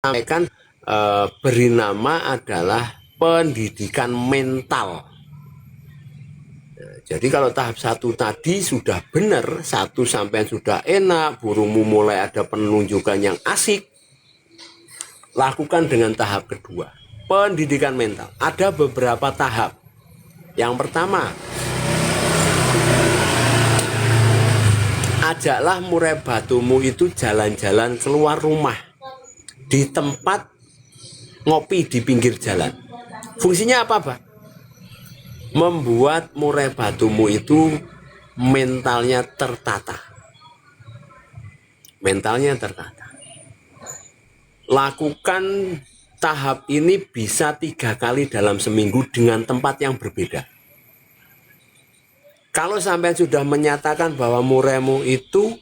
sampaikan beri nama adalah pendidikan mental. Jadi kalau tahap 1 tadi sudah benar, 1 sampai sudah enak, burungmu mulai ada penunjukan yang asik, lakukan dengan tahap kedua, pendidikan mental. Ada beberapa tahap. Yang pertama, ajaklah murai batumu itu jalan-jalan keluar rumah di tempat ngopi di pinggir jalan. Fungsinya apa, Pak? Membuat murai batumu itu mentalnya tertata. Mentalnya tertata. Lakukan tahap ini bisa 3 kali dalam seminggu dengan tempat yang berbeda. Kalau sampai sudah menyatakan bahwa muraimu itu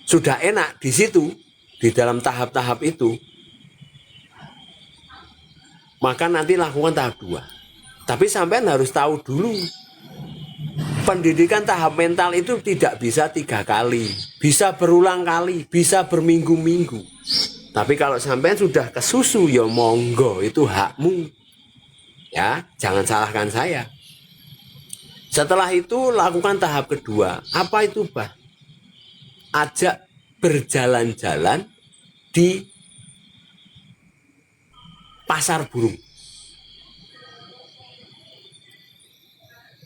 sudah enak di situ, di dalam tahap-tahap itu, maka nanti lakukan tahap 2. Tapi sampean harus tahu dulu, pendidikan tahap mental itu tidak bisa 3 kali, bisa berulang kali, bisa berminggu-minggu. Tapi kalau sampean sudah kesusu, ya monggo, itu hakmu. Ya, jangan salahkan saya. Setelah itu lakukan tahap kedua. Apa itu, Bah? Ajak berjalan-jalan di pasar burung.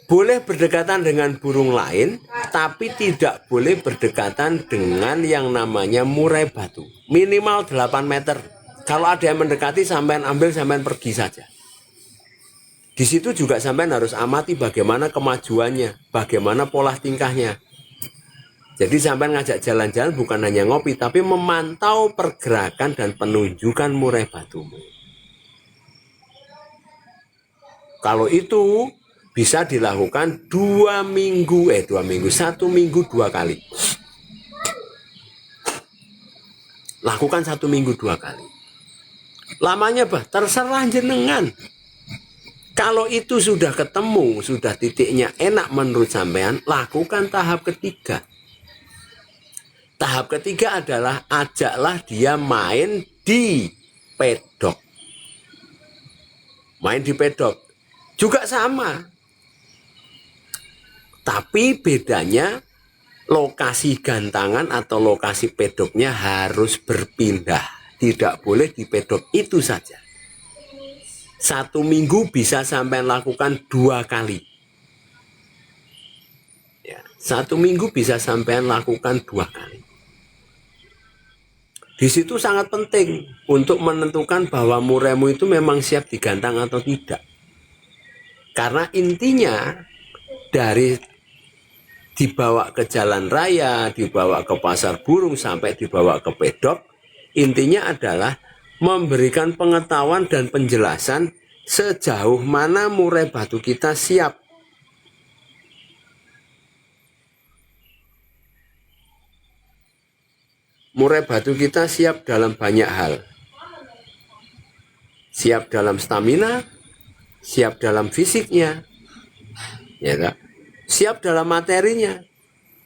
Boleh berdekatan dengan burung lain, tapi tidak boleh berdekatan dengan yang namanya murai batu. Minimal 8 meter. Kalau ada yang mendekati, sampean ambil, sampean pergi saja. Di situ juga sampean harus amati bagaimana kemajuannya, bagaimana pola tingkahnya. Jadi sampean ngajak jalan-jalan bukan hanya ngopi, tapi memantau pergerakan dan penunjukan murai batumu. Kalau itu bisa dilakukan 1 minggu 2 kali. Lakukan 1 minggu 2 kali. Lamanya, Bah, terserah jenengan. Kalau itu sudah ketemu, sudah titiknya enak menurut sampean, lakukan tahap ketiga. Tahap ketiga adalah ajaklah dia main di pedok. Main di pedok juga sama. Tapi bedanya lokasi gantangan atau lokasi pedoknya harus berpindah. Tidak boleh di pedok itu saja. 1 minggu bisa sampai lakukan 2 kali. Ya, 1 minggu bisa sampai lakukan 2 kali. Di situ sangat penting untuk menentukan bahwa muraimu itu memang siap digantang atau tidak. Karena intinya dari dibawa ke jalan raya, dibawa ke pasar burung, sampai dibawa ke pedok, intinya adalah memberikan pengetahuan dan penjelasan sejauh mana murai batu kita siap. Murai batu kita siap dalam banyak hal. Siap dalam stamina, siap dalam fisiknya, ya kan? Siap dalam materinya.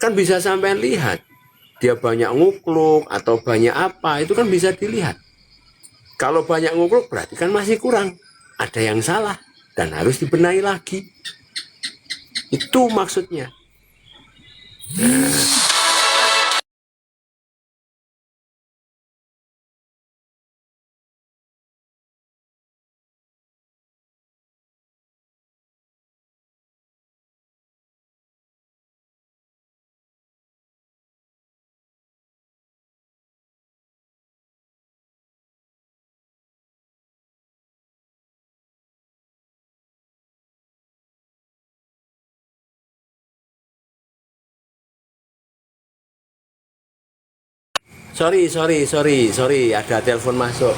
Kan bisa sampai lihat. Dia banyak ngukluk atau banyak apa, itu kan bisa dilihat. Kalau banyak ngukluk berarti kan masih kurang. Ada yang salah dan harus dibenahi lagi. Itu maksudnya. Sorry, ada telepon masuk.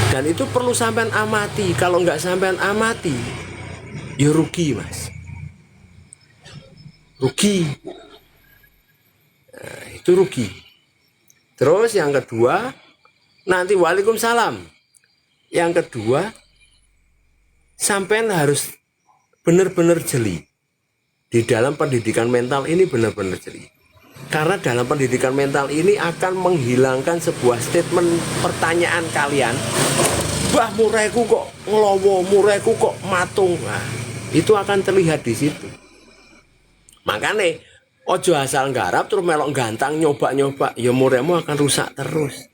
Dan itu perlu sampean amati. Kalau nggak sampean amati, ya rugi, Mas. Rugi. Nah, itu rugi. Terus yang kedua, nanti waalaikumsalam. Yang kedua, sampean harus benar-benar jeli. Di dalam pendidikan mental ini benar-benar jeli. Karena dalam pendidikan mental ini akan menghilangkan sebuah statement pertanyaan kalian, bah muraiku kok ngelowo, muraiku kok matung. Nah, itu akan terlihat di situ. Makanya ojo asal nggarap terus melok gantang nyoba-nyoba, ya muraimu akan rusak terus.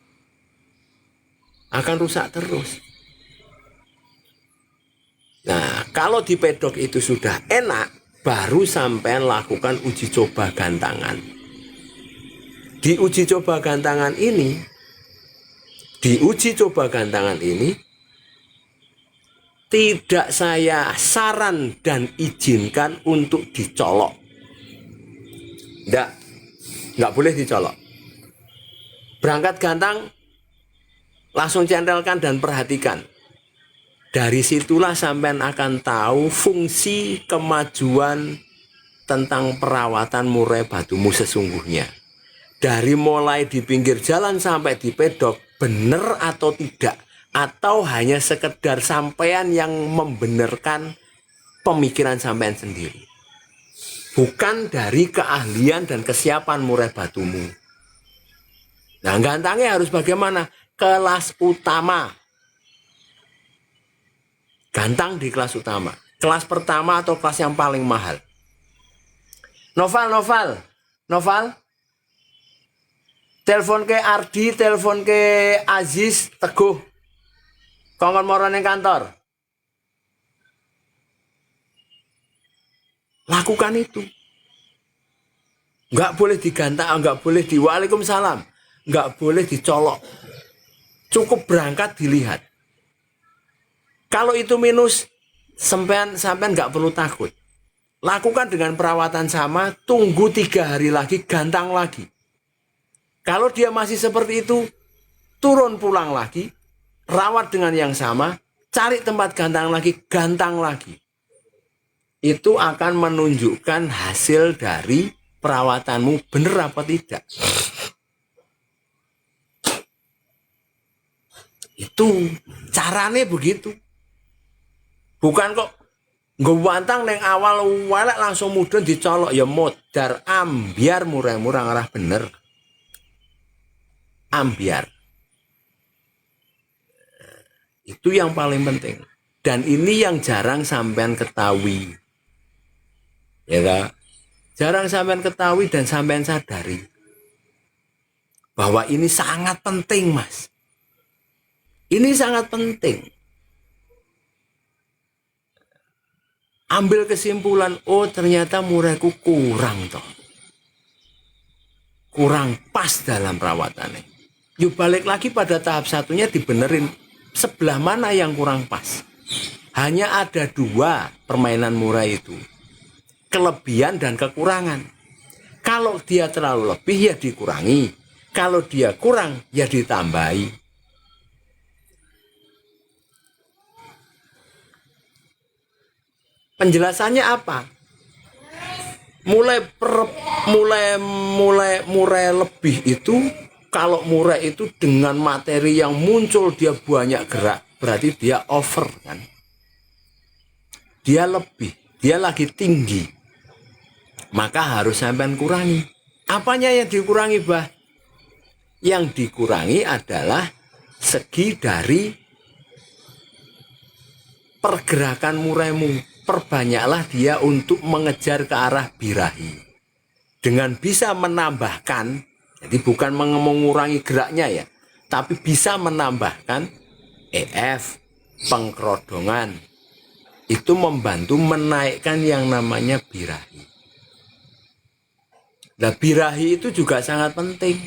Akan rusak terus. Nah, kalau di pedok itu sudah enak, baru sampai lakukan uji coba gantangan. Di uji coba gantangan ini, tidak saya saran dan izinkan untuk dicolok. Enggak boleh dicolok. Berangkat gantang, langsung centelkan dan perhatikan. Dari situlah sampean akan tahu fungsi kemajuan tentang perawatan murai batumu sesungguhnya. Dari mulai di pinggir jalan sampai di pedok, benar atau tidak, atau hanya sekedar sampean yang membenarkan pemikiran sampean sendiri. Bukan dari keahlian dan kesiapan murai batumu. Nah, gantangnya harus bagaimana? Kelas utama. Gantang di kelas utama. Kelas pertama atau kelas yang paling mahal. Noval. Telepon ke Ardi, telepon ke Aziz, Teguh. Kongkon moro ning kantor. Lakukan itu. Enggak boleh digantang, enggak boleh di Waalaikumsalam, enggak boleh dicolok. Cukup berangkat dilihat. Kalau itu minus, sampean enggak perlu takut. Lakukan dengan perawatan sama, tunggu 3 hari lagi, gantang lagi. Kalau dia masih seperti itu, turun pulang lagi, rawat dengan yang sama, cari tempat gantang lagi. Itu akan menunjukkan hasil dari perawatanmu benar apa tidak. Itu caranya begitu. Bukan kok nggantang neng awal walek langsung mudun dicolok ya modar ambiar murah-murah ngarah bener. Ambiar. Itu yang paling penting. Dan ini yang jarang sampean ketahui. Ya kan? Jarang sampean ketahui dan sampean sadari. Bahwa ini sangat penting, Mas. Ini sangat penting. Ambil kesimpulan, oh ternyata muraiku kurang toh. Kurang pas dalam perawatannya. Yuk balik lagi pada tahap satunya dibenerin. Sebelah mana yang kurang pas? Hanya ada 2 permainan murai itu. Kelebihan dan kekurangan. Kalau dia terlalu lebih ya dikurangi. Kalau dia kurang ya ditambahi. Penjelasannya apa? Mulai lebih itu, kalau murai itu dengan materi yang muncul dia banyak gerak, berarti dia over kan? Dia lebih, dia lagi tinggi. Maka harus sampean kurangi. Apanya yang dikurangi, Bah? Yang dikurangi adalah segi dari pergerakan muraimu. Perbanyaklah dia untuk mengejar ke arah birahi. Dengan bisa menambahkan, jadi bukan mengurangi geraknya ya, tapi bisa menambahkan EF, pengkerodongan. Itu membantu menaikkan yang namanya birahi. Nah, birahi itu juga sangat penting.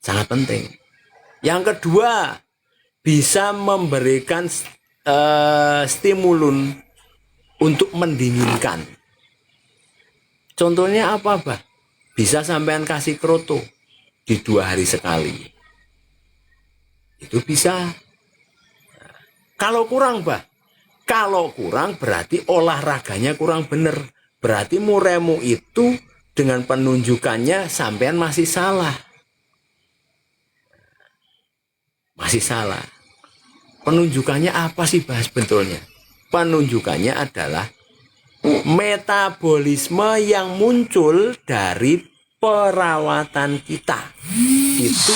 Sangat penting. Yang kedua, bisa memberikan stimulun untuk mendinginkan. Contohnya apa, Bah? Bisa sampean kasih kroto di 2 hari sekali. Itu bisa. Kalau kurang, Bah? Kalau kurang berarti olahraganya kurang benar. Berarti muraimu itu dengan penunjukannya sampean masih salah. Masih salah. Penunjukannya apa sih, Bah, sebetulnya? Penunjukannya adalah Metabolisme yang muncul dari perawatan kita itu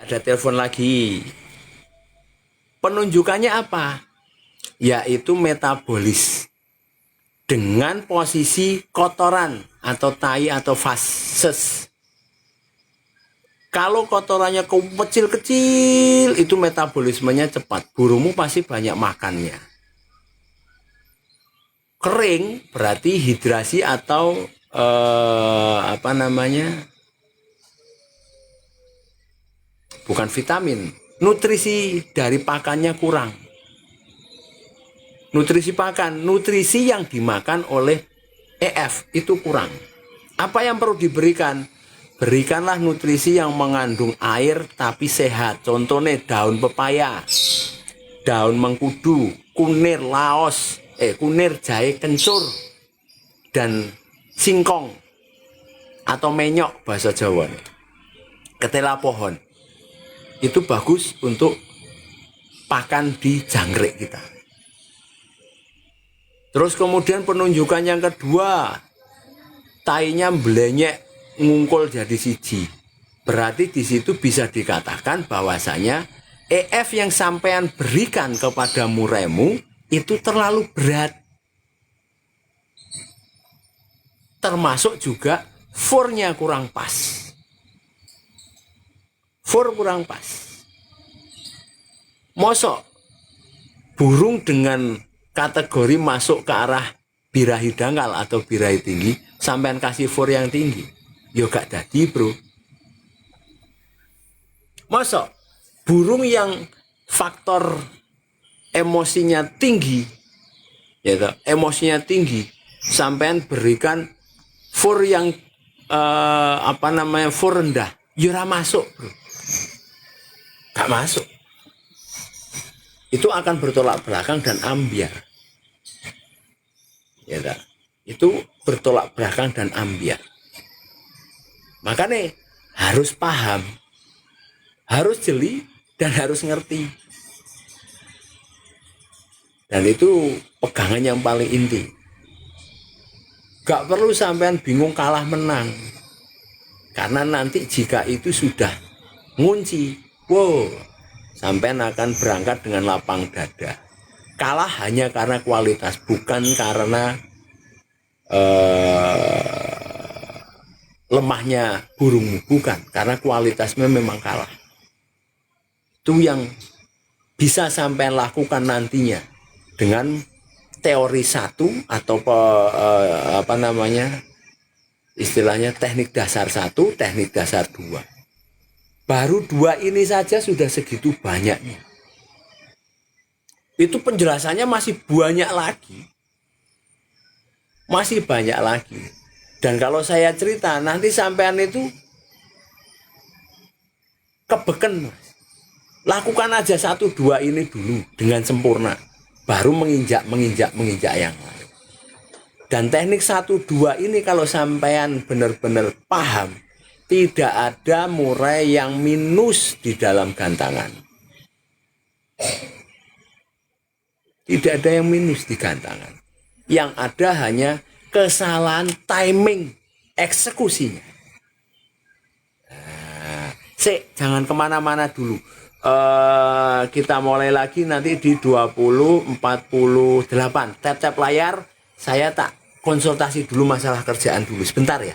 ada telepon lagi. Penunjukannya apa? Yaitu metabolis dengan posisi kotoran atau tai atau fases. Kalau kotorannya kecil-kecil, itu metabolismenya cepat. Burungmu pasti banyak makannya. Kering berarti hidrasi atau bukan vitamin, nutrisi dari pakannya kurang. Nutrisi pakan, nutrisi yang dimakan oleh EF itu kurang. Apa yang perlu diberikan? Berikanlah nutrisi yang mengandung air tapi sehat. Contohnya daun pepaya, daun mengkudu, kunir laos, kunir jahe kencur, dan singkong atau menyok bahasa Jawa. Ketela pohon. Itu bagus untuk pakan di jangkrik kita. Terus kemudian penunjukan yang kedua, tainya belenyek ngungkul jadi siji. Berarti di situ bisa dikatakan bahwasanya EF yang sampean berikan kepada muraimu itu terlalu berat. Termasuk juga furnya kurang pas. Fur kurang pas. Mosok burung dengan kategori masuk ke arah birahi dangkal atau birahi tinggi sampean kasih fur yang tinggi, yo gak jadi bro. Masa burung yang faktor emosinya tinggi, ya emosinya tinggi, sampean berikan fur yang fur rendah, yo ora masuk bro, gak masuk. Itu akan bertolak belakang dan ambiar. Ya tak? Itu bertolak belakang dan ambiar. Makanya harus paham, harus jeli, dan harus ngerti. Dan itu pegangan yang paling inti. Gak perlu sampean bingung kalah menang. Karena nanti jika itu sudah ngunci, wow, sampean akan berangkat dengan lapang dada. Kalah hanya karena kualitas, bukan karena lemahnya burungmu, bukan, karena kualitasnya memang kalah. Itu yang bisa sampai lakukan nantinya dengan teori satu atau istilahnya teknik dasar 1, teknik dasar 2. Baru 2 ini saja sudah segitu banyaknya. Itu penjelasannya masih banyak lagi. Masih banyak lagi. Dan kalau saya cerita, nanti sampean itu kebeken. Lakukan aja 1, 2 ini dulu dengan sempurna. Baru menginjak yang lain. Dan teknik 1, 2 ini kalau sampean benar-benar paham, tidak ada murai yang minus di dalam gantangan. Tidak ada yang minus di gantangan. Yang ada hanya kesalahan timing eksekusinya. Nah, jangan kemana-mana dulu. Kita mulai lagi nanti di 2048. Tap-tap layar, saya tak konsultasi dulu masalah kerjaan dulu. Sebentar ya.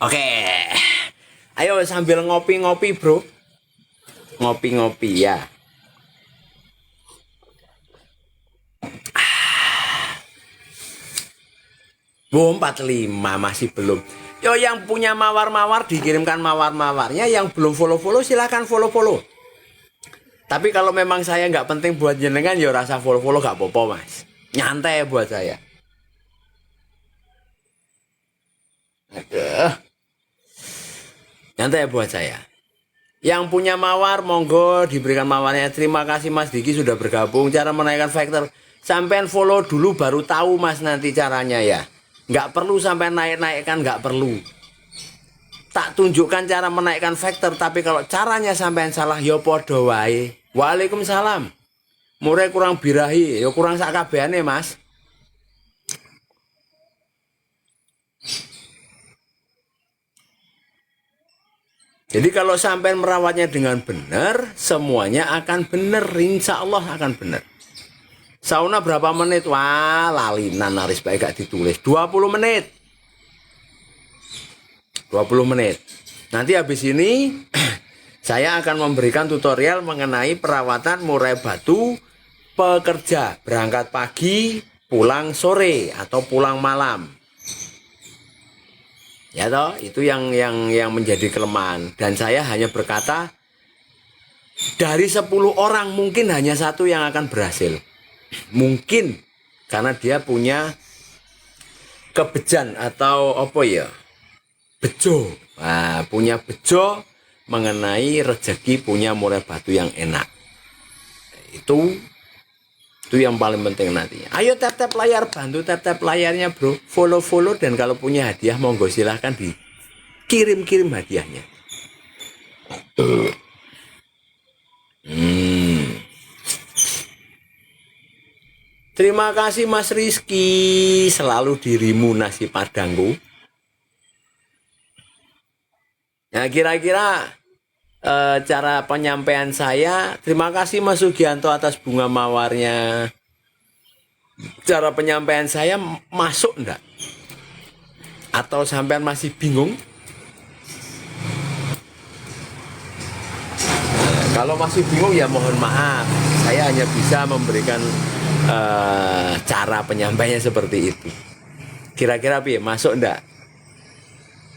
Oke. Ayo sambil ngopi-ngopi, Bro. Ngopi-ngopi ya. Oh, 45 masih belum. Yo, yang punya mawar-mawar dikirimkan mawar-mawarnya, yang belum follow-follow silahkan follow-follow. Tapi kalau memang saya nggak penting buat jenengan, ya rasa follow-follow nggak apa-apa, Mas. Nyantai buat saya. Aduh. Nyantai buat saya. Yang punya mawar, monggo diberikan mawarnya. Terima kasih Mas Diki sudah bergabung. Cara menaikkan factor, sampean follow dulu baru tahu Mas nanti caranya ya. Nggak perlu sampai naik-naikkan, nggak perlu. Tak tunjukkan cara menaikkan factor, tapi kalau caranya sampean salah, ya podo wae. Waalaikumsalam. Murai kurang birahi, ya kurang sakabehane Mas. Jadi kalau sampai merawatnya dengan benar, semuanya akan benar, insya Allah akan benar. Sauna berapa menit? Wah, lalinan naris baik gak ditulis. 20 menit. 20 menit. Nanti habis ini saya akan memberikan tutorial mengenai perawatan murai batu pekerja. Berangkat pagi, pulang sore atau pulang malam. Ya toh, itu yang menjadi kelemahan. Dan saya hanya berkata, dari 10 orang mungkin hanya 1 yang akan berhasil. Mungkin karena dia punya kebejan atau apa ya, bejo. Nah, punya bejo mengenai rezeki punya murai batu yang enak. Itu yang paling penting nanti. Ayo tap-tap layar, bantu tap-tap layarnya bro. Follow-follow, dan kalau punya hadiah monggo silahkan dikirim-kirim hadiahnya. Terima kasih Mas Rizky. Selalu dirimu nasi padangku. Nah kira-kira cara penyampaian saya, terima kasih Mas Sugianto atas bunga mawarnya. Cara penyampaian saya masuk enggak? Atau sampean masih bingung? Kalau masih bingung ya mohon maaf, saya hanya bisa memberikan cara penyampaiannya seperti itu. Kira-kira masuk enggak?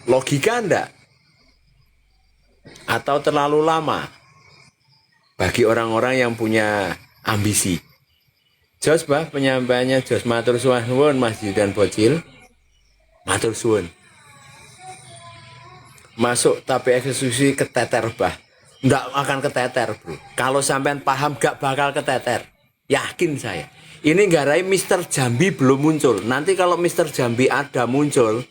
Logika enggak? Atau terlalu lama bagi orang-orang yang punya ambisi? Jos bah penyampaiannya, jos matur suwun Mas Yudan Bocil, matur suwun. Masuk tapi eksekusi keteter bah, nggak akan keteter bro. Kalau sampean paham gak bakal keteter, yakin saya. Ini garai Mister Jambi belum muncul. Nanti kalau Mister Jambi ada muncul,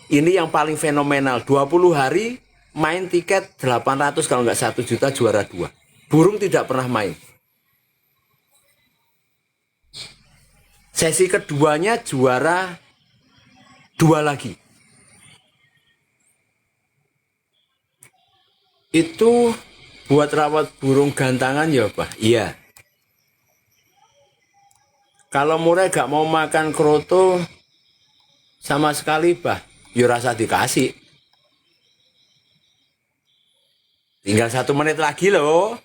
ini yang paling fenomenal. 20 hari main tiket 800, kalau nggak 1 juta juara 2. Burung tidak pernah main. Sesi keduanya juara 2 lagi. Itu buat rawat burung gantangan ya Pak? Iya. Kalau murai gak mau makan kroto sama sekali Pak, ya rasa dikasih. Tinggal 1 menit lagi loh.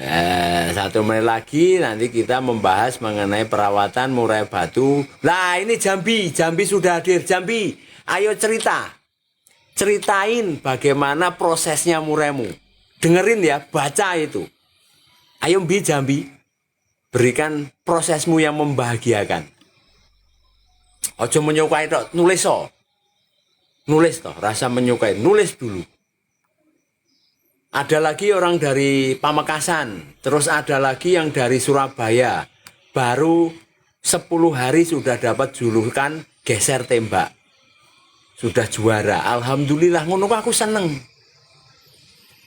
1 menit lagi nanti kita membahas mengenai perawatan murai batu. Nah ini Jambi sudah hadir. Jambi, ayo ceritain bagaimana prosesnya muraimu. Dengerin ya, baca itu. Ayo Jambi, berikan prosesmu yang membahagiakan. Ojo menyukai tok, nulis toh, rasa menyukai, nulis dulu. Ada lagi orang dari Pamekasan, terus ada lagi yang dari Surabaya. Baru 10 hari sudah dapat julukan geser tembak. Sudah juara. Alhamdulillah, ngono aku seneng.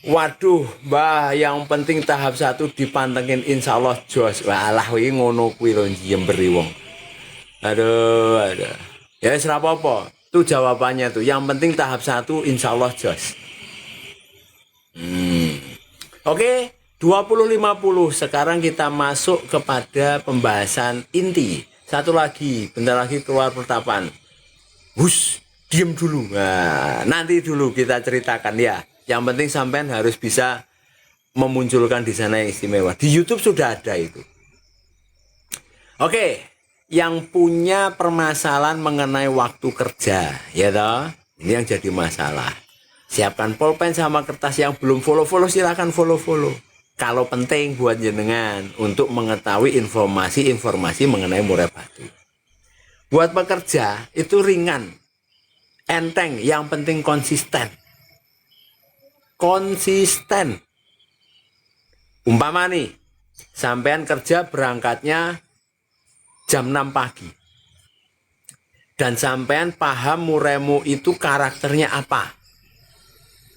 Waduh, Mbah, yang penting tahap 1 dipantengin insya Allah jos. Walah, ini ngono kuwi lho njemberi wong. Aduh. Ya wis ra apa-apa. Itu jawabannya tuh. Yang penting tahap 1 insya Allah jos. Oke, 20.50. Sekarang kita masuk kepada pembahasan inti. Satu lagi, bentar lagi keluar pertapan. Wush, diem dulu. Nah, nanti dulu kita ceritakan ya. Yang penting sampean harus bisa memunculkan di sana yang istimewa. Di YouTube sudah ada itu. Oke, yang punya permasalahan mengenai waktu kerja, ya toh, ini yang jadi masalah. Siapkan pulpen sama kertas. Yang belum follow-follow silakan follow-follow. Kalau penting buat jenengan untuk mengetahui informasi-informasi mengenai murai batu. Buat pekerja itu ringan, enteng, yang penting konsisten. Konsisten. Umpama nih, sampean kerja berangkatnya jam 6 pagi. Dan sampean paham muraimu itu karakternya apa?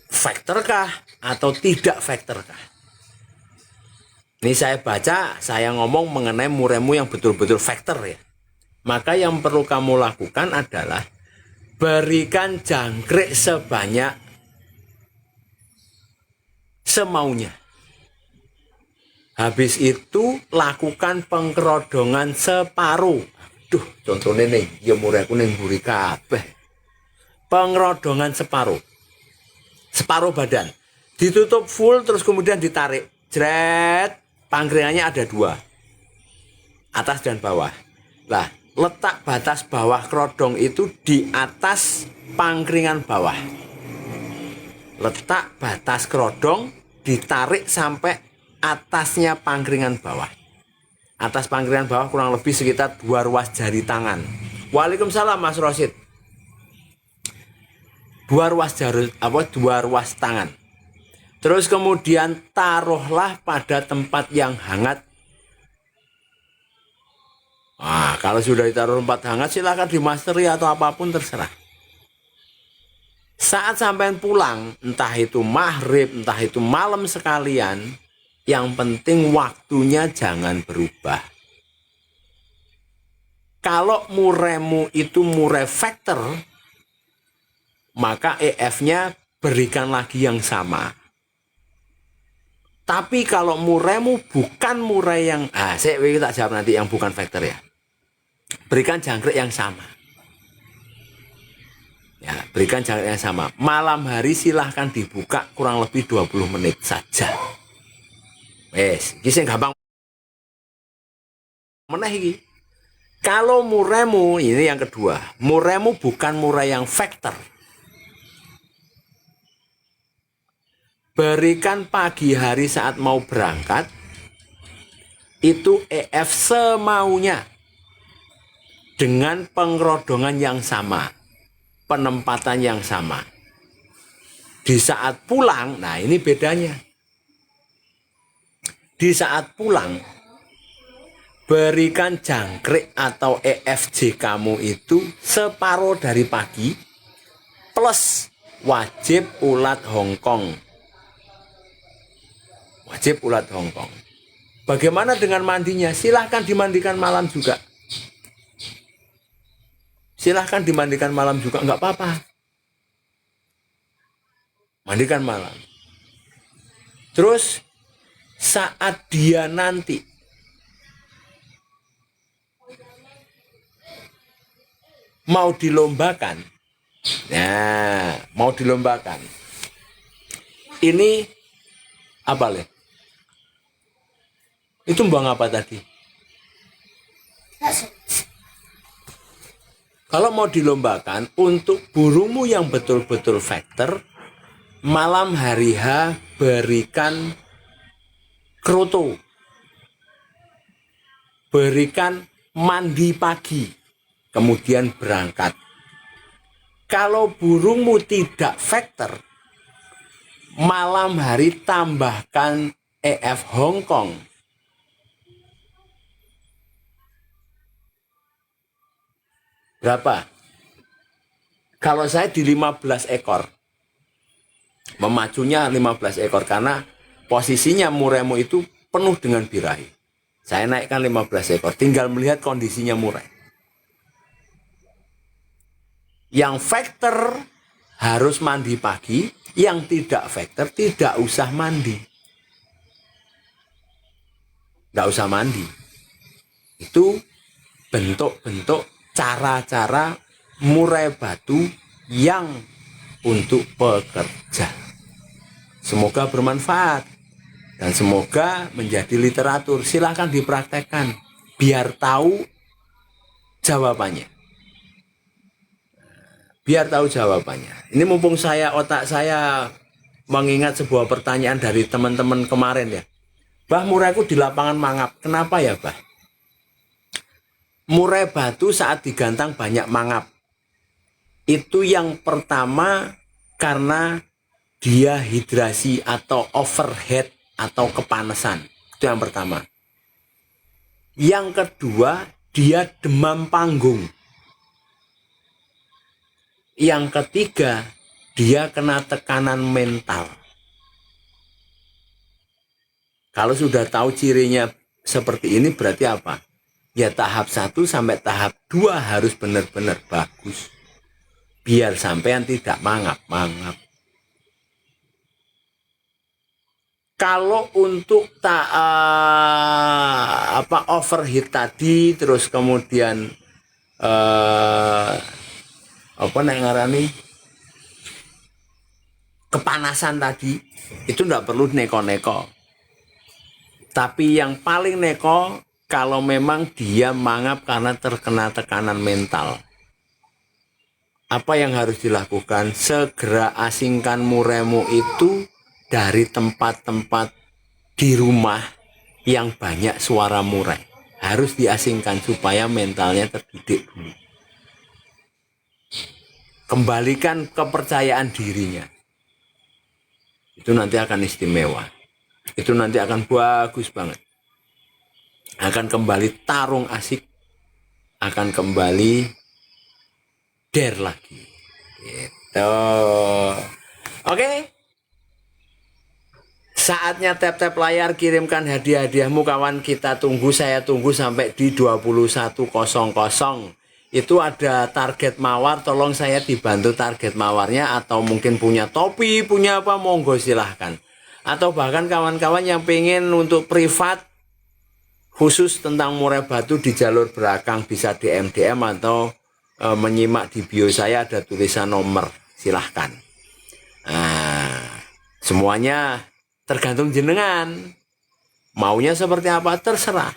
Factor kah atau tidak factor kah? Ini saya baca, saya ngomong mengenai muraimu yang betul-betul factor ya. Maka yang perlu kamu lakukan adalah berikan jangkrik sebanyak semaunya. Habis itu lakukan pengkerodongan separuh. Duh, contohnya nih, ya muraiku ning mburi kabeh. Pengerodongan separuh. Separuh badan. Ditutup full terus kemudian ditarik. Jret, pangkringannya ada 2. Atas dan bawah. Lah, letak batas bawah kerodong itu di atas pangkringan bawah. Letak batas kerodong ditarik sampai atasnya pangkringan bawah. Atas pangkringan bawah kurang lebih sekitar 2 ruas jari tangan. Waalaikumsalam Mas Rosid. 2 ruas tangan. Terus kemudian taruhlah pada tempat yang hangat. Nah, kalau sudah ditaruh tempat hangat silakan dimasteri atau apapun terserah. Saat sampai pulang, entah itu maghrib, entah itu malam sekalian, yang penting waktunya jangan berubah. Kalau muraimu itu murai factor, maka EF-nya berikan lagi yang sama. Tapi kalau muraimu bukan murai yang, saya tak jawab nanti yang bukan factor ya. Berikan jangkrik yang sama. Ya, berikan jangkrik yang sama. Malam hari silahkan dibuka kurang lebih 20 menit saja. Wes, iki sing gampang meneh iki. Kalau muraimu, ini yang kedua, muraimu bukan murai yang factor. Berikan pagi hari saat mau berangkat, itu EF semaunya. Dengan pengerodongan yang sama, penempatan yang sama. Di saat pulang, nah ini bedanya. Di saat pulang, berikan jangkrik atau EFJ kamu itu separuh dari pagi, plus wajib ulat Hongkong. Wajib ulat Hongkong. Bagaimana dengan mandinya? Silahkan dimandikan malam juga. Silahkan dimandikan malam juga, nggak apa-apa. Mandikan malam. Terus saat dia nanti mau dilombakan, nah mau dilombakan, ini apa leh? Itu mbang apa tadi? Kalau mau dilombakan untuk burungmu yang betul-betul factor, malam hari H berikan kroto, berikan mandi pagi, kemudian berangkat. Kalau burungmu tidak factor, malam hari tambahkan EF Hongkong. Berapa? Kalau saya di 15 ekor. Memacunya 15 ekor karena posisinya muraimu itu penuh dengan birahi. Saya naikkan 15 ekor, tinggal melihat kondisinya murai. Yang factor harus mandi pagi, yang tidak factor tidak usah mandi. Nggak usah mandi. Itu bentuk-bentuk cara-cara murai batu yang untuk pekerja. Semoga bermanfaat dan semoga menjadi literatur. Silahkan dipraktekkan biar tahu jawabannya. Biar tahu jawabannya. Ini mumpung otak saya mengingat sebuah pertanyaan dari teman-teman kemarin ya. Bah, muraiku di lapangan mangap. Kenapa ya, Bah? Murai batu saat digantang banyak mangap. Itu yang pertama karena dia hidrasi atau overhead atau kepanasan. Itu yang pertama. Yang kedua, dia demam panggung. Yang ketiga, dia kena tekanan mental. Kalau sudah tahu cirinya seperti ini berarti apa? Ya tahap 1 sampai tahap 2 harus benar-benar bagus. Biar sampean tidak mangap-mangap. Kalau untuk overheat tadi, terus kemudian kepanasan tadi, itu tidak perlu neko-neko. Tapi yang paling neko kalau memang dia mangap karena terkena tekanan mental. Apa yang harus dilakukan? Segera asingkan muraimu itu dari tempat-tempat di rumah yang banyak suara murai. Harus diasingkan supaya mentalnya terdidik dulu. Kembalikan kepercayaan dirinya. Itu nanti akan istimewa. Itu nanti akan bagus banget. Akan kembali tarung asik. Akan kembali dare lagi. Gitu. Oke. Saatnya tap-tap layar, kirimkan hadiah-hadiahmu kawan. Kita tunggu, saya tunggu sampai di 21.00. Itu ada target mawar, tolong saya dibantu target mawarnya. Atau mungkin punya topi, punya apa, monggo silahkan. Atau bahkan kawan-kawan yang pengen untuk privat khusus tentang murai batu di jalur belakang, bisa DM atau menyimak di bio saya ada tulisan nomor, silahkan. Nah, semuanya tergantung jenengan. Maunya seperti apa terserah.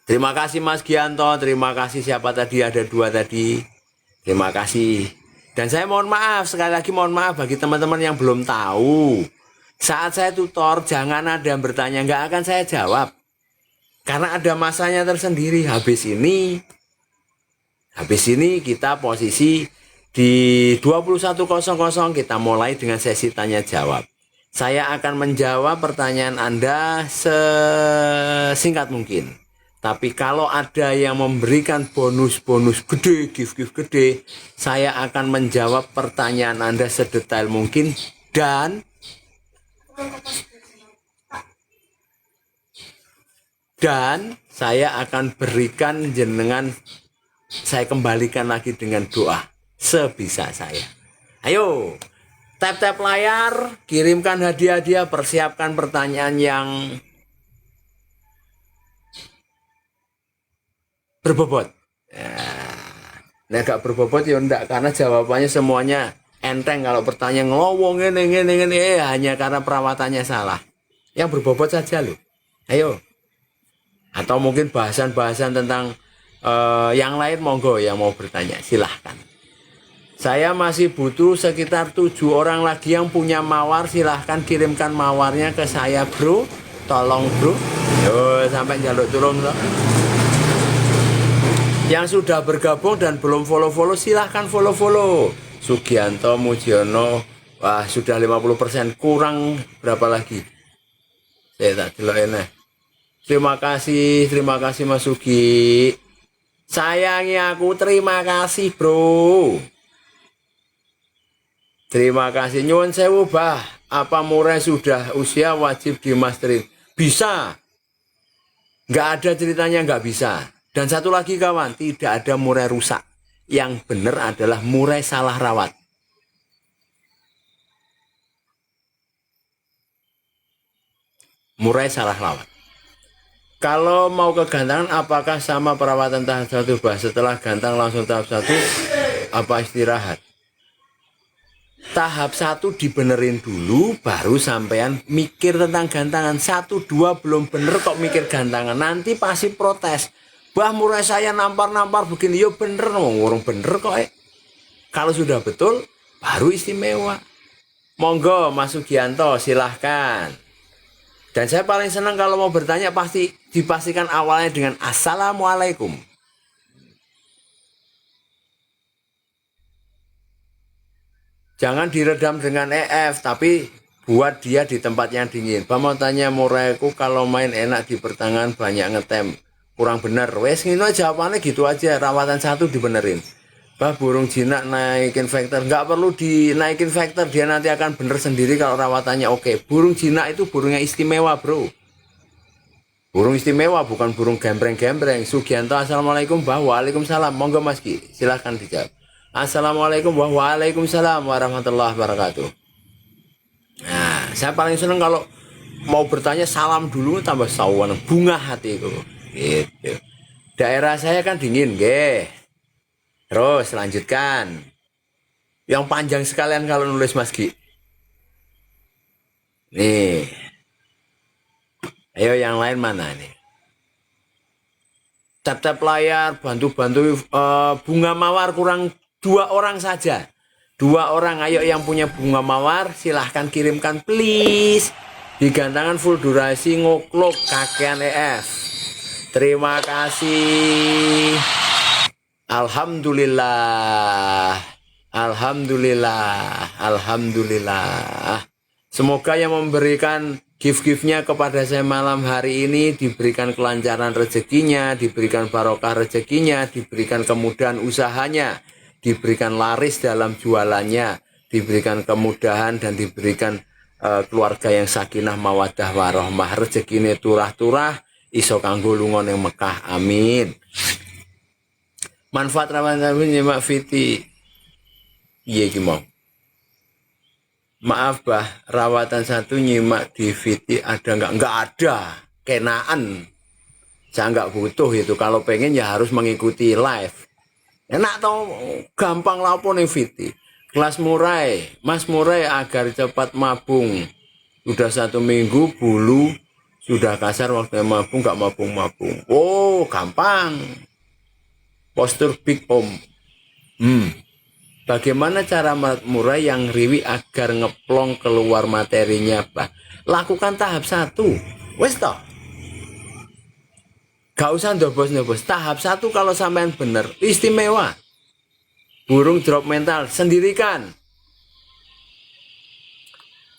Terima kasih Mas Gianto, terima kasih siapa tadi, ada 2 tadi. Terima kasih. Dan saya mohon maaf, sekali lagi mohon maaf bagi teman-teman yang belum tahu. Saat saya tutor jangan ada yang bertanya, nggak akan saya jawab. Karena ada masanya tersendiri. Habis ini kita posisi di 21.00 kita mulai dengan sesi tanya jawab. Saya akan menjawab pertanyaan Anda sesingkat mungkin. Tapi kalau ada yang memberikan bonus-bonus gede, gift-gift gede, saya akan menjawab pertanyaan Anda sedetail mungkin dan saya akan berikan jenengan, saya kembalikan lagi dengan doa sebisa saya. Ayo, tap-tap layar, kirimkan hadiah-hadiah, persiapkan pertanyaan yang berbobot. Nah, gak berbobot ya enggak, karena jawabannya semuanya enteng. Kalau pertanyaan ngelowong ini hanya karena perawatannya salah. Yang berbobot saja loh. Ayo. Atau mungkin bahasan-bahasan tentang yang lain, monggo yang mau bertanya silahkan. Saya masih butuh sekitar 7 orang lagi yang punya mawar. Silahkan kirimkan mawarnya ke saya bro. Tolong bro. Yo, sampai jaluk turun loh. Yang sudah bergabung dan belum follow-follow silahkan follow-follow. Sugianto Mujiono, wah sudah 50%, kurang berapa lagi? Saya tak delok enak. Terima kasih Mas Sugi. Sayangi aku, terima kasih bro. Terima kasih. Nyuwun sewu bah, apa murai sudah usia wajib dimasterin? Bisa. Nggak ada ceritanya nggak bisa. Dan satu lagi kawan, tidak ada murai rusak. Yang benar adalah murai salah rawat. Murai salah rawat. Kalau mau kegantangan, apakah sama perawatan tahap 1 bah? Setelah gantang langsung tahap 1? apa istirahat. Tahap 1 dibenerin dulu, baru sampean mikir tentang gantangan. 1, 2 belum bener kok mikir gantangan. Nanti pasti protes. Bah, murai saya nampar-nampar begini. Yo bener, ngurung bener kok. Kalau sudah betul, baru istimewa. Monggo Mas Sugianto, silahkan. Dan saya paling senang kalau mau bertanya pasti dipastikan awalnya dengan Assalamualaikum. Jangan diredam dengan EF, tapi buat dia di tempat yang dingin. Pak mau tanya muraiku kalau main enak di pertengahan banyak ngetem. Kurang bener. Wes ngino jawabannya gitu aja. Rawatan 1 dibenerin. Bah burung jinak naikin vektor. Nggak perlu dinaikin vektor. Dia nanti akan bener sendiri kalau rawatannya oke. Burung jinak itu burungnya istimewa bro. Burung istimewa bukan burung gembreng-gembreng. Sugianto assalamualaikum. Bah waalaikumsalam. Monggo Mas Ki silahkan dijawab. Assalamualaikum waalaikumsalam warahmatullahi wabarakatuh. Nah saya paling seneng kalau mau bertanya salam dulu tambah sawan bunga hatiku gitu. Daerah saya kan dingin ge. Terus lanjutkan. Yang panjang sekalian kalau nulis Mas Gi. Nih. Ayo yang lain mana nih? Tap-tap layar, bantu-bantu bunga mawar kurang 2 orang saja. 2 orang ayo yang punya bunga mawar silahkan kirimkan please. Di gantangan full durasi ngoklok kakean EF. Terima kasih. Alhamdulillah. Alhamdulillah. Alhamdulillah. Semoga yang memberikan gift-giftnya kepada saya malam hari ini diberikan kelancaran rezekinya, diberikan barokah rezekinya, diberikan kemudahan usahanya, diberikan laris dalam jualannya, diberikan kemudahan dan diberikan keluarga yang sakinah mawaddah warahmah, rezekine turah-turah, iso kanggo lunga ning Mekah. Amin. Manfaat rawatan nyimak Fiti. Iya iki mau. Maaf bah, rawatan 1 nyimak di Viti ada nggak? Nggak ada, kenaan. Saya nggak butuh itu. Kalau pengen ya harus mengikuti live. Enak tau, gampang lapo nih Viti. Kelas murai, Mas murai agar cepat mabung. Sudah 1 minggu bulu sudah kasar waktu mabung nggak mabung-mabung. Oh gampang. Postur big om. Bagaimana cara murai yang riwi agar ngeplong keluar materinya, Pak? Lakukan tahap 1. Wes toh. Gak usah ndobos-ndobos. Tahap 1 kalau sampean bener, istimewa. Burung drop mental sendirikan.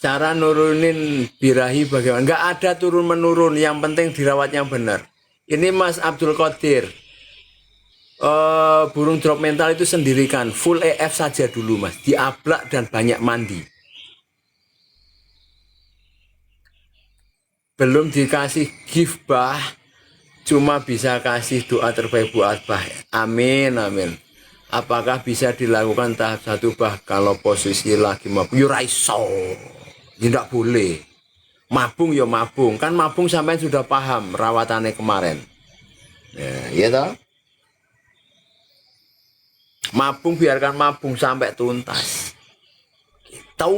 Cara nurunin birahi bagaimana? Nggak ada turun-menurun, yang penting dirawat yang benar. Ini Mas Abdul Qadir. Burung drop mental itu sendirikan, full EF saja dulu Mas, diablak dan banyak mandi. Belum dikasih gift bah, cuma bisa kasih doa terbaik buat bah. Amin, amin. Apakah bisa dilakukan tahap 1 bah kalau posisi lagi mabung? Yo raiso, tidak boleh. Mabung yo mabung, kan mabung sampai sudah paham rawatannya kemarin. Ya, iya toh? Mabung biarkan mabung sampai tuntas. Tahu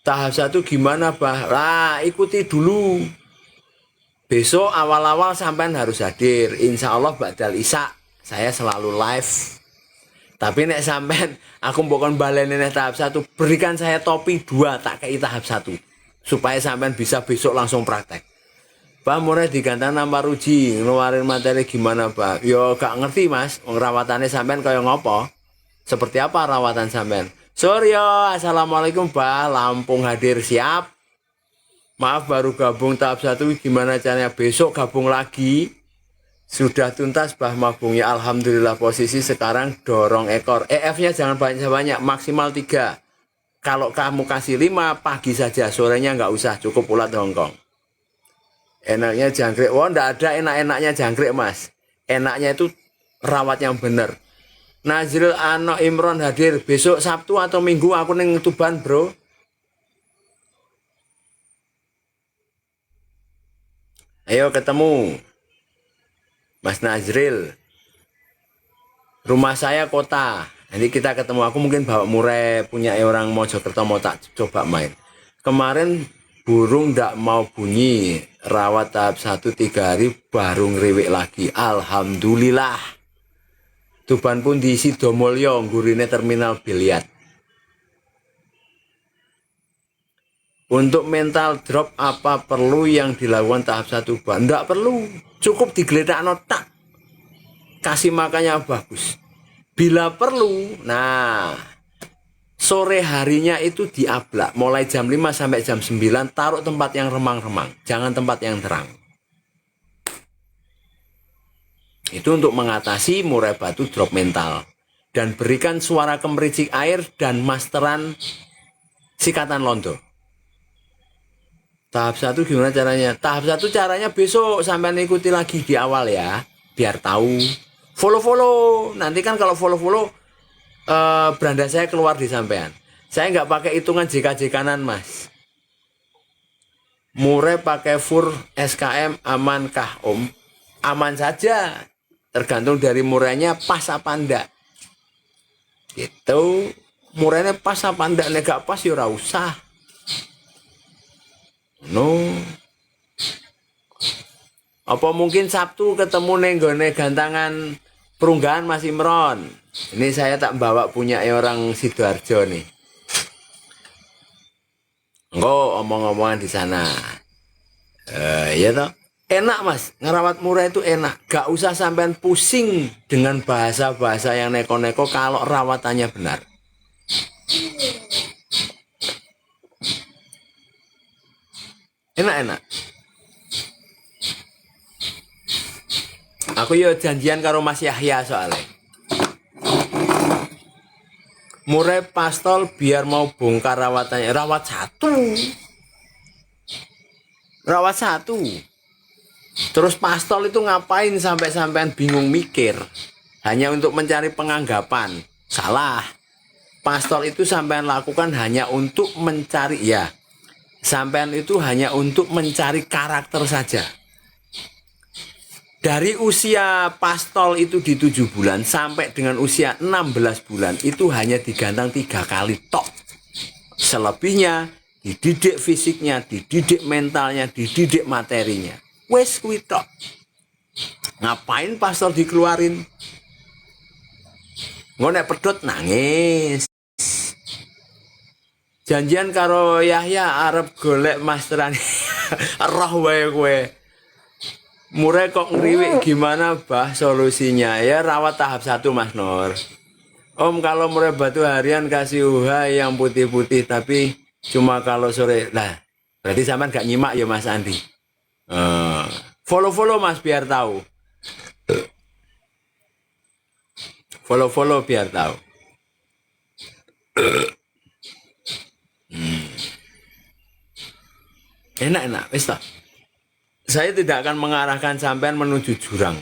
tahap 1 gimana bah? Lah ikuti dulu. Besok awal-awal sampean harus hadir. Insya Allah ba'dal isya saya selalu live. Tapi nek sampean aku bukan baleni tahap 1, berikan saya topi 2 tak kei tahap 1 supaya sampean bisa besok langsung praktek. Pak mulai digantar nampar uji ngeluarin materi gimana Pak? Yo gak ngerti Mas, rawatannya sampean kaya ngopo? Seperti apa rawatan sampean? Suryo, assalamualaikum Pak, Lampung hadir siap. Maaf baru gabung tahap 1, gimana caranya besok gabung lagi? Sudah tuntas bah mabungnya, alhamdulillah. Posisi sekarang dorong ekor. EF-nya jangan banyak-banyak, maksimal 3. Kalau kamu kasih 5 pagi saja, sorenya nggak usah, cukup ulat Hongkong. Enaknya jangkrik, wah enggak ada enak-enaknya jangkrik Mas. Enaknya itu rawat yang bener. Nazril Ano Imron hadir besok Sabtu atau Minggu aku neng Tuban bro. Ayo ketemu Mas Nazril. Rumah saya kota. Nanti kita ketemu, aku mungkin bawa murai punya orang Mojokerto, mau tak coba main. Kemarin burung ndak mau bunyi, rawat tahap 1 3 hari baru ngeriwik lagi. Alhamdulillah. Tuban pun diisi Domolyo, gurine terminal biliar. Untuk mental drop apa perlu yang dilakukan tahap 1 Bah? Ndak perlu, cukup digeledak notak. Kasih makannya bagus. Bila perlu, nah sore harinya itu diablak. Mulai jam 5 sampai jam 9 taruh tempat yang remang-remang. Jangan tempat yang terang. Itu untuk mengatasi murai batu drop mental. Dan berikan suara kemericik air dan masteran sikatan londo. Tahap 1 gimana caranya? Tahap 1 caranya besok sampai ikuti lagi di awal ya. Biar tahu. Follow-follow. Nanti kan kalau follow-follow beranda saya keluar di sampean. Saya nggak pakai hitungan JKJ kanan mas. Murai pakai fur SKM amankah om? Aman saja. Tergantung dari murainya pas apa enggak. Gitu. Murainya pas apa enggak? Nek gak pas ya ora usah. No. Apa mungkin Sabtu ketemu nenggone gantangan perunggahan Mas Imron. Ini saya tak bawa punya orang Sidoarjo nih. Engko omong-omongan di sana. Ya toh. Enak mas, ngerawat murai itu enak. Gak usah sampean pusing dengan bahasa-bahasa yang neko-neko kalau rawatannya benar. Enak-enak. Aku yo janjian karo Mas Yahya soalnya. Murai pastol biar mau bongkar rawatannya. Rawat satu. Terus pastol itu ngapain sampai sampean bingung mikir? Hanya untuk mencari penganggapan. Salah. Pastol itu sampean lakukan hanya untuk mencari ya. Sampean itu hanya untuk mencari karakter saja. Dari usia pastol itu di 7 bulan sampai dengan usia 16 bulan itu hanya digantang 3 kali tok. Selebihnya dididik fisiknya, dididik mentalnya, dididik materinya. Wes kuwi tok. Ngapain pastol dikeluarin? Ngonek pedot nangis. Janjian karo Yahya arep golek masteran. Roh wae kowe. Murai kok ngeriwik gimana bah solusinya? Ya rawat tahap 1 Mas Nur. Om kalau murai batu harian kasih UH yang putih-putih tapi cuma kalau sore. Nah, berarti sampean gak nyimak ya Mas Andi. Follow-follow Mas biar tahu. Follow-follow biar tahu. Enak-enak, wis toh. Saya tidak akan mengarahkan sampean menuju jurang.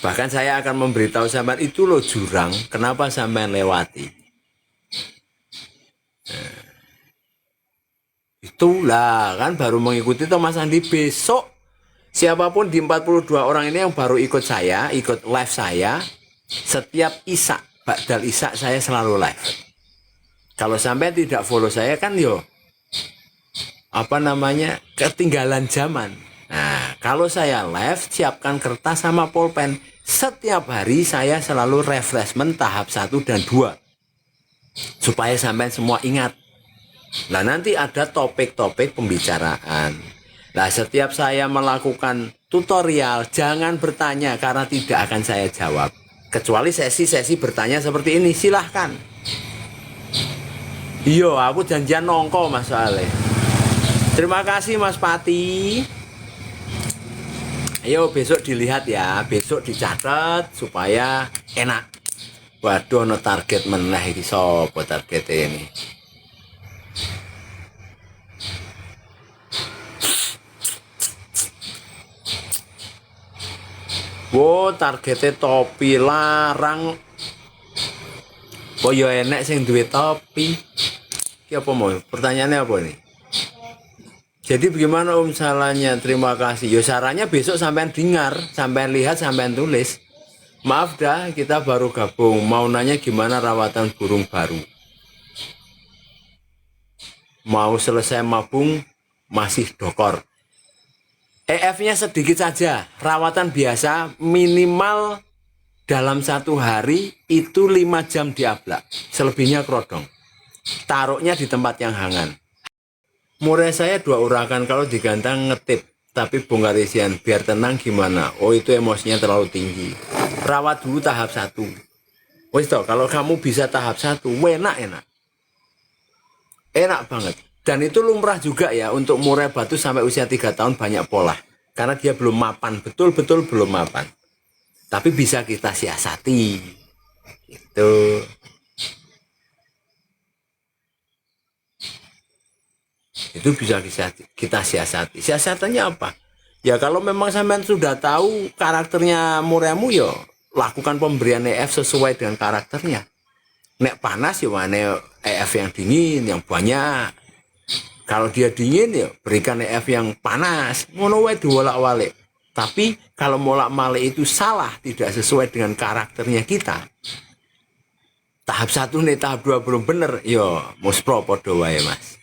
Bahkan saya akan memberitahu sampean itu loh jurang, kenapa sampean lewati. Nah, itulah kan baru mengikuti toh Mas Andi besok. Siapapun di 42 orang ini yang baru ikut saya, ikut live saya, setiap isak, ba'dal isak saya selalu live. Kalau sampai tidak follow saya kan yo ketinggalan zaman. Nah, kalau saya live siapkan kertas sama pulpen. Setiap hari saya selalu refreshment tahap 1 dan 2. Supaya sampai semua ingat. Nah, nanti ada topik-topik pembicaraan. Nah, setiap saya melakukan tutorial jangan bertanya karena tidak akan saya jawab. Kecuali sesi-sesi bertanya seperti ini, silahkan. Iya, aku janjian nongko Mas Ale. Terima kasih Mas Pati. Ayo besok dilihat ya, besok dicatat supaya enak. Waduh, no target meneh iki sapa target ini. Wo, targetnya topi larang. Oh ya enek sing duwe topi. Ki apa mau? Pertanyaannya apa nih? Jadi bagaimana Om salahnya? Terima kasih. Yo sarannya besok sampean dengar, sampean lihat, sampean tulis. Maaf dah, kita baru gabung. Mau nanya gimana rawatan burung baru? Mau selesai mabung, masih dokor. EF-nya sedikit saja, rawatan biasa minimal dalam 1 hari itu 5 jam diablak, selebihnya kerodong. Taruhnya di tempat yang hangat. Murai saya 2 urakan kalau digantang ngetip, tapi bongkar isian, biar tenang gimana? Oh itu emosinya terlalu tinggi. Rawat dulu tahap 1. Wis toh, kalau kamu bisa tahap 1, enak. Enak banget. Dan itu lumrah juga ya untuk murai batu sampai usia 3 tahun banyak pola. Karena dia belum mapan, betul-betul belum mapan. Tapi bisa kita siasati. Itu. Itu bisa kita siasati. Siasatannya apa? Ya kalau memang sampean sudah tahu karakternya muraimu ya lakukan pemberian EF sesuai dengan karakternya. Nek panas ya mana EF yang dingin, yang banyak. Kalau dia dingin ya berikan EF yang panas. Ngono wae diwolak-walik. Tapi kalau molak-malik itu salah, tidak sesuai dengan karakternya kita. Tahap 1 nih, tahap 2 belum bener. Yo, muspro podo wae Mas.